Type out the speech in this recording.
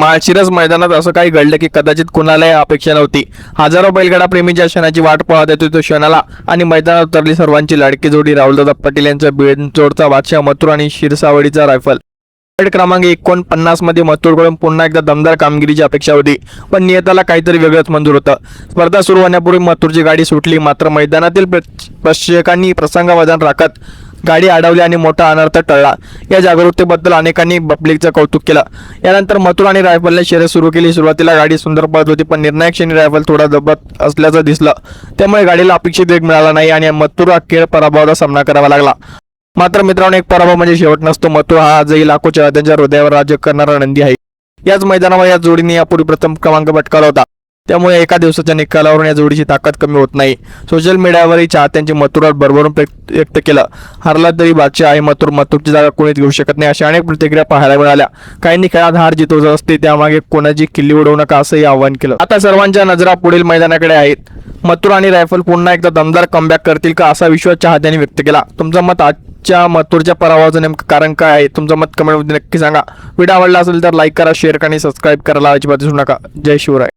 माळशिरस मैदानात असं काही घडलं की कदाचित कुणालाही अपेक्षा नव्हती। हजारो बैलगाडा प्रेमी ज्या क्षणाची वाट पाहत होते तो क्षणाला आणि मैदानात उतरली सर्वांची लाडकी जोडी राहुलदादा पाटील यांचा बिनजोडचा बादशाह मथुर आणि शिरसावडीचा रायफल। गट क्रमांक 49 मध्ये मथुरकडून पुन्हा एकदा दमदार कामगिरीची अपेक्षा होती, पण नियताला काहीतरी वेगळंच मंजूर होतं। स्पर्धा सुरू होण्यापूर्वी मथुरची गाडी सुटली, मात्र मैदानातील प्रेक्षकांनी प्रसंगावधान राखत गाडी अडवली आणि मोठा अनर्थ टळला। या जागरूकतेबद्दल अनेकांनी पब्लिकचं कौतुक केलं। यानंतर मथुर आणि रायफलने शर्यत सुरू केली। सुरुवातीला गाडी सुंदर पळत होती, पण निर्णायक क्षणी रायफल थोडा दबत असल्याचं दिसलं, त्यामुळे गाडीला अपेक्षित वेग मिळाला नाही आणि मथुर अखेर पराभवाचा सामना करावा लागला। मात्र मित्रांनो, एक पराभव म्हणजे शेवट नसतो। मथुर हा आजही लाखो चाहत्यांच्या हृदयावर राज्य करणारा नंदी आहे। याच मैदानावर या जोडीने यापूर्वी प्रथम क्रमांक पटकावला होता, त्यामुळे एका दिवसाच्या निकालावरून या जोडीची ताकद कमी होत नाही। सोशल मीडियावरही चाहत्यांची मथुरावर भरभरून व्यक्त केलं। हरला तरी बादशाह आहे मथुर, मथुरची जागा कोणीच घेऊ शकत नाही, अशा अनेक प्रतिक्रिया पाहायला मिळाल्या। काहींनी खेळात हार जितवत असते, त्यामागे कोणाची किल्ली उडवू नका असंही आवाहन केलं। आता सर्वांच्या नजरा पुढील मैदानाकडे आहेत। मथुर आणि रायफल पुन्हा एकदा दमदार कमबॅक करतील का असा विश्वास चाहत्यांनी व्यक्त केला। तुमचं मत आजच्या मथुरच्या पराभवाचं नेमकं कारण काय आहे? तुमचं मत कमेंटमध्ये नक्की सांगा। व्हिडिओ आवडला असेल तर लाईक करा, शेअर करा आणि सबस्क्राईब करायला अजिबात विसरू नका। जय शिवराय।